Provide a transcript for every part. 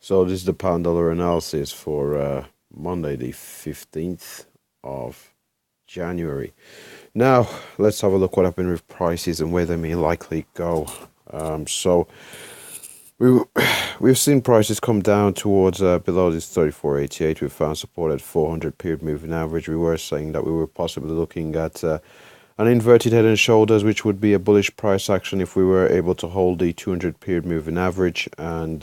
So this is the pound dollar analysis for Monday, the 15th of January. Now, let's have a look what happened with prices and where they may likely go. So we, we've seen prices come down towards below this 34.88. We found support at 400 period moving average. We were saying that we were possibly looking at an inverted head and shoulders, which would be a bullish price action if we were able to hold the 200 period moving average. And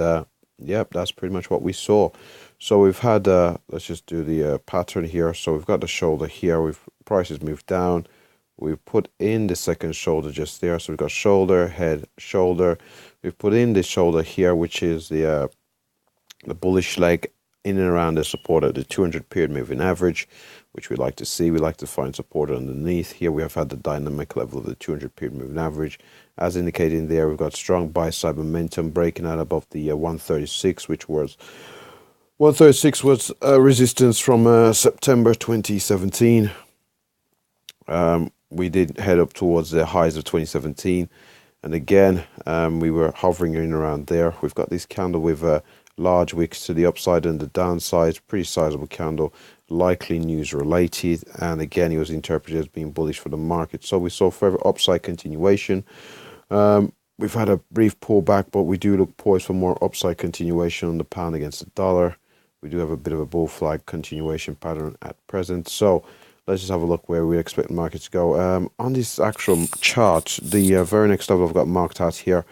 yep, that's pretty much what we saw. So we've had, let's just do the pattern here. So we've got the shoulder here. Prices moved down. We've put in the second shoulder just there. So we've got shoulder, head, shoulder. We've put in the shoulder here, which is the bullish leg in and around the support at the 200 period moving average, which we like to see. We like to find support underneath. Here we have had the dynamic level of the 200 period moving average. As indicated in there, we've got strong buy side momentum breaking out above the 136, which was 136 was resistance from September 2017. We did head up towards the highs of 2017. And again, we were hovering in around there. We've got this candle with large wicks to the upside and the downside. Pretty sizable candle, likely news related. And again, it was interpreted as being bullish for the market. So we saw further upside continuation. We've had a brief pullback, but we do look poised for more upside continuation on the pound against the dollar. We do have a bit of a bull flag continuation pattern at present. So let's just have a look where we expect the market to go. On this actual chart, the very next level I've got marked out here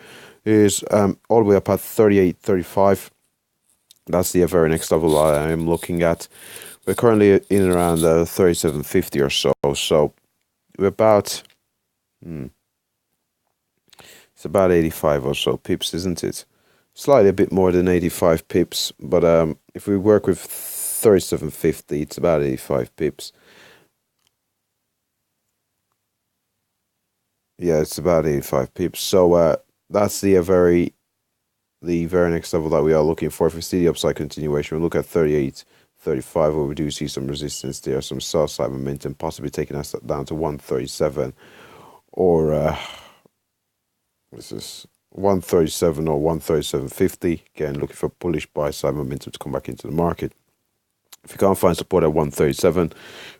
is all the way up at 38.35. That's the very next level I am looking at. We're currently in and around 37.50 or so. So we're about, it's about 85 or so pips, isn't it? Slightly a bit more than 85 pips. But if we work with 37.50, it's about 85 pips. Yeah, it's about 85 pips. So that's the very next level that we are looking for. If we see the upside continuation, we'll look at 38.35, where we do see some resistance there, some sell side momentum, possibly taking us down to 137, or this is 137 or 137.50. Again, looking for bullish buy side momentum to come back into the market. If you can't find support at 137,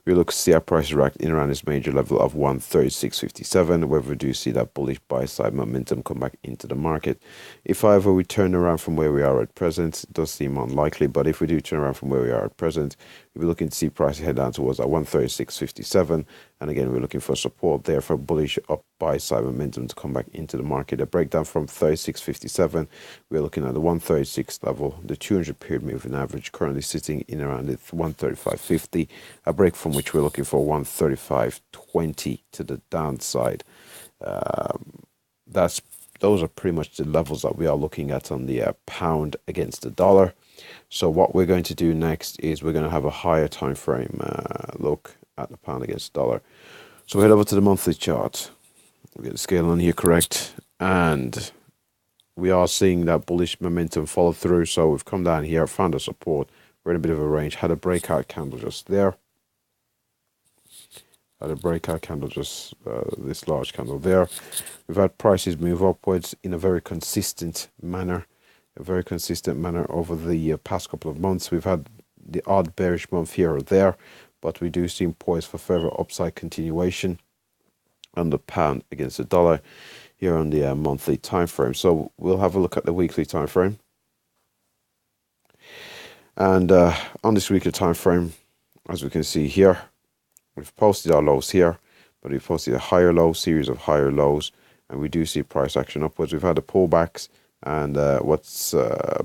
we look to see our price react in around this major level of 136.57, where we do see that bullish buy side momentum come back into the market. If, however, we turn around from where we are at present, it does seem unlikely, but if we do turn around from where we are at present, we'll be looking to see price head down towards that 136.57, and again, we're looking for support there for bullish up buy side momentum to come back into the market. A breakdown from 36.57, we're looking at the 136 level, the 200 period moving average currently sitting in around the 135.50, a break from which we're looking for 135.20 to the downside. Those are pretty much the levels that we are looking at on the pound against the dollar. So what we're going to do next is we're going to have a higher time frame look at the pound against the dollar. So we head over to the monthly chart. We'll get the scale on here correct, and we are seeing that bullish momentum follow through. So we've come down here, found a support. We're in a bit of a range. Had a breakout candle just there. Had a breakout candle just this large candle there. We've had prices move upwards in a very consistent manner. Over the past couple of months. We've had the odd bearish month here or there, but we do seem poised for further upside continuation on the pound against the dollar here on the monthly time frame. So we'll have a look at the weekly time frame. And on this weekly time frame, as we can see here, we've posted our lows here, but we've posted a higher low, series of higher lows, and we do see price action upwards. We've had the pullbacks, and what's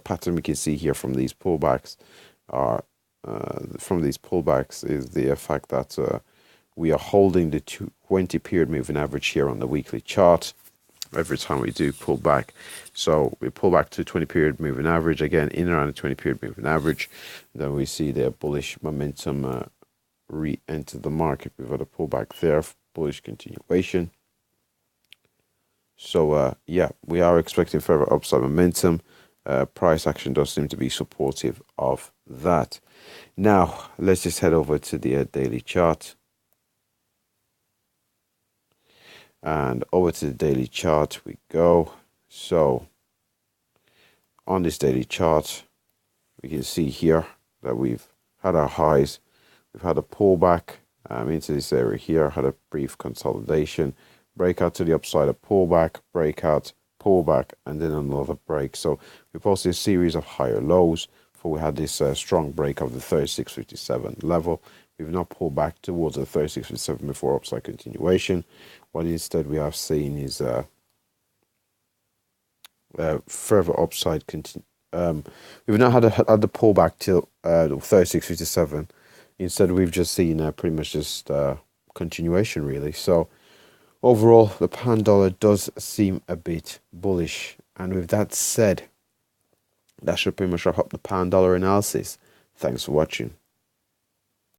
pattern we can see here from these pullbacks is the fact that we are holding the 20 period moving average here on the weekly chart every time we do pull back. So we pull back to 20 period moving average, again in around the 20 period moving average. Then we see the bullish momentum re-enter the market. We've had a pullback there, bullish continuation. So yeah, we are expecting further upside momentum. Price action does seem to be supportive of that. Now let's just head over to the daily chart. And over to the daily chart we go. So on this daily chart, we can see here that we've had our highs, we've had a pullback into this area here, had a brief consolidation, breakout to the upside, a pullback, breakout, pullback, and then another break. So we posted a series of higher lows before we had this strong break of the 36.57 level. We've now pulled back towards the 36.57 before upside continuation. What instead we have seen is further upside. We've now had the pullback till the 36.57. Instead, we've just seen pretty much just continuation, really. So overall, the pound dollar does seem a bit bullish. And with that said, that should pretty much wrap up the pound dollar analysis. Thanks for watching.